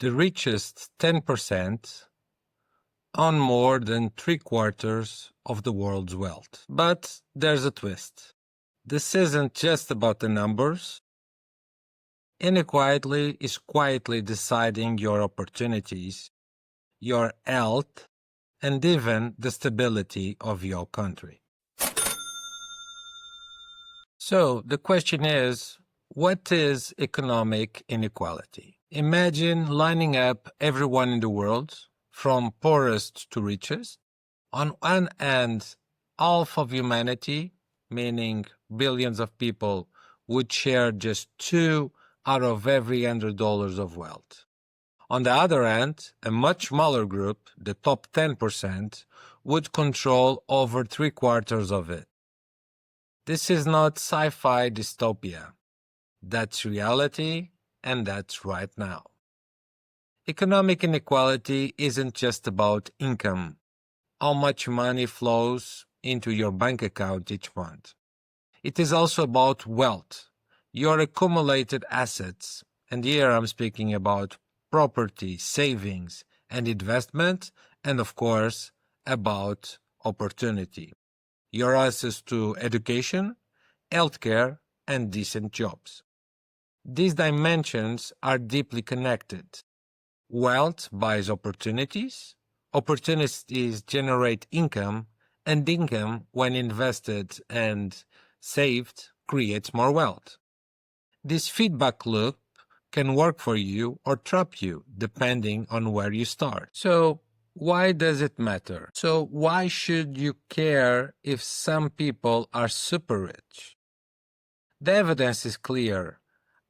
The richest 10% own more than 3/4 of the world's wealth. But there's a twist. This isn't just about the numbers. Inequality is quietly deciding your opportunities, your health, and even the stability of your country. So the question is, what is economic inequality? Imagine lining up everyone in the world, from poorest to richest. On one hand, half of humanity, meaning billions of people, would share just 2 out of every $100 of wealth. On the other hand, a much smaller group, the top 10%, would control over 3/4 of it. This is not sci-fi dystopia. That's reality, and that's right now. Economic inequality isn't just about income, how much money flows into your bank account each month. It is also about wealth, your accumulated assets, and here I'm speaking about property, savings, and investment, and of course, about opportunity, your access to education, healthcare, and decent jobs. These dimensions are deeply connected. Wealth buys opportunities, opportunities generate income, and income, when invested and saved, creates more wealth. This feedback loop can work for you or trap you, depending on where you start. So, why does it matter? So, why should you care if some people are super rich? The evidence is clear.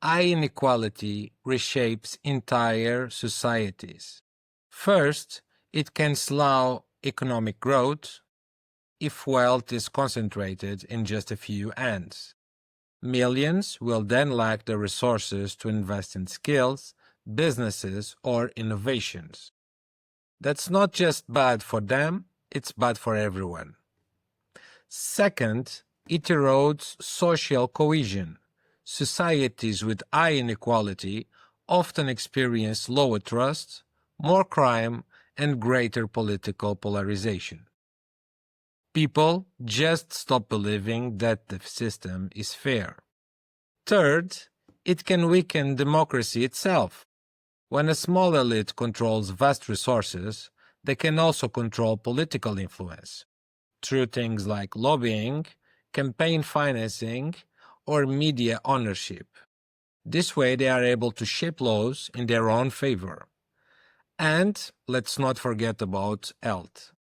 High inequality reshapes entire societies. First, it can slow economic growth if wealth is concentrated in just a few hands. Millions will then lack the resources to invest in skills, businesses, or innovations. That's not just bad for them, it's bad for everyone. Second, it erodes social cohesion. Societies with high inequality often experience lower trust, more crime, and greater political polarization. People just stop believing that the system is fair. Third, it can weaken democracy itself. When a small elite controls vast resources, they can also control political influence through things like lobbying, campaign financing, or media ownership. This way they are able to shape laws in their own favor. And let's not forget about health.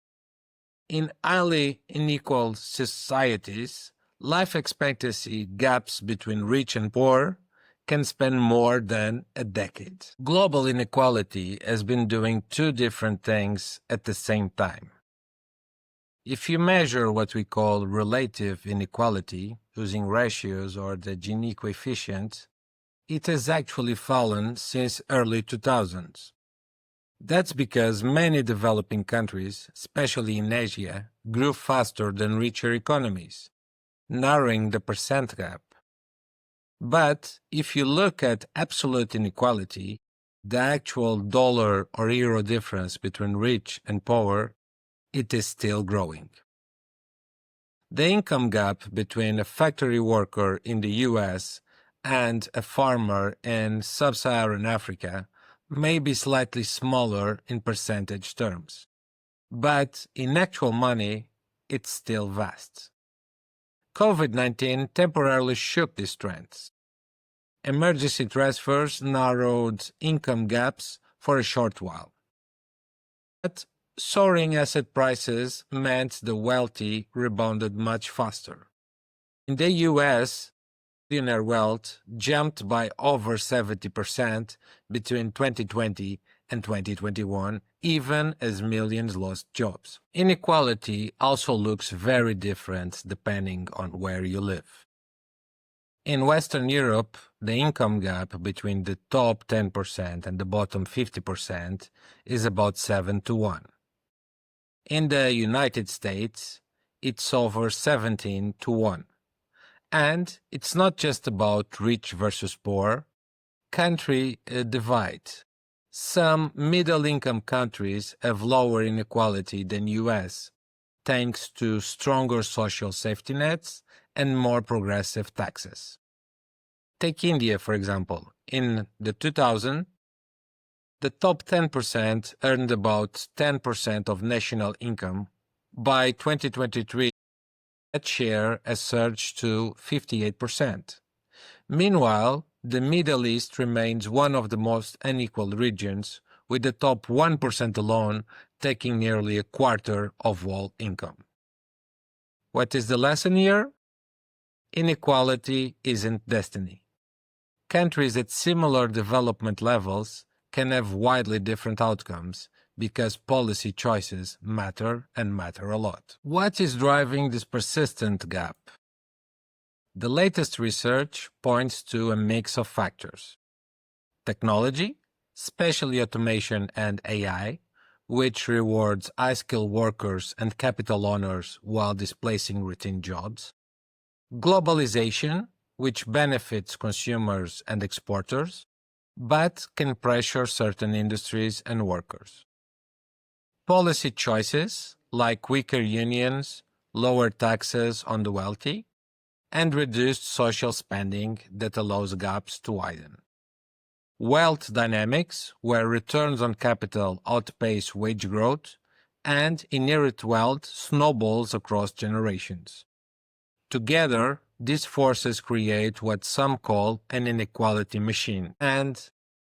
In highly unequal societies, life expectancy gaps between rich and poor can span more than a decade. Global inequality has been doing two different things at the same time. If you measure what we call relative inequality using ratios or the Gini coefficient, it has actually fallen since early 2000s. That's because many developing countries, especially in Asia, grew faster than richer economies, narrowing the percent gap. But if you look at absolute inequality, the actual dollar or euro difference between rich and poor, it is still growing. The income gap between a factory worker in the US and a farmer in sub-Saharan Africa may be slightly smaller in percentage terms, but in actual money, it's still vast. COVID-19 temporarily shook these trends. Emergency transfers narrowed income gaps for a short while. But soaring asset prices meant the wealthy rebounded much faster. In the US, billionaire wealth jumped by over 70% between 2020 and 2021, even as millions lost jobs. Inequality also looks very different depending on where you live. In Western Europe, the income gap between the top 10% and the bottom 50% is about 7-1. In the United States, it's over 17-1. And it's not just about rich versus poor. Country divide. Some middle-income countries have lower inequality than US, thanks to stronger social safety nets and more progressive taxes. Take India, for example. In the 2000s, the top 10% earned about 10% of national income. By 2023, that share has surged to 58%. Meanwhile, the Middle East remains one of the most unequal regions, with the top 1% alone taking nearly a quarter of all income. What is the lesson here? Inequality isn't destiny. Countries at similar development levels can have widely different outcomes because policy choices matter and matter a lot. What is driving this persistent gap? The latest research points to a mix of factors. Technology, especially automation and AI, which rewards high-skilled workers and capital owners while displacing routine jobs. Globalization, which benefits consumers and exporters, but can pressure certain industries and workers. Policy choices, like weaker unions, lower taxes on the wealthy, and reduced social spending that allows gaps to widen. Wealth dynamics, where returns on capital outpace wage growth, and inherent wealth snowballs across generations. Together, these forces create what some call an inequality machine, and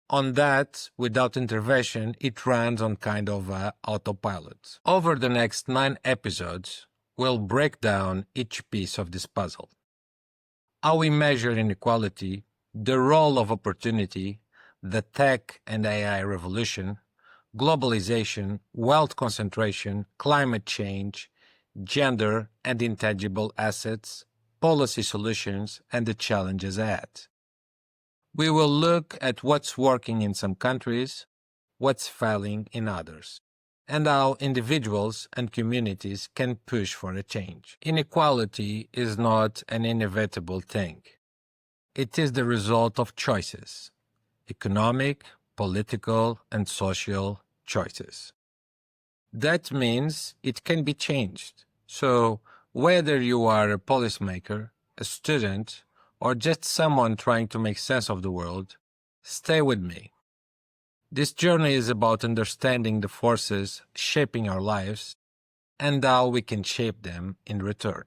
on that, without intervention, it runs on kind of autopilot. Over the next 9 episodes, we'll break down each piece of this puzzle. How we measure inequality, the role of opportunity, the tech and AI revolution, globalization, wealth concentration, climate change, gender and intangible assets, policy solutions, and the challenges ahead. We will look at what's working in some countries, what's failing in others, and how individuals and communities can push for a change. Inequality is not an inevitable thing. It is the result of choices, economic, political, and social choices. That means it can be changed. So, whether you are a policymaker, a student, or just someone trying to make sense of the world, stay with me. This journey is about understanding the forces shaping our lives and how we can shape them in return.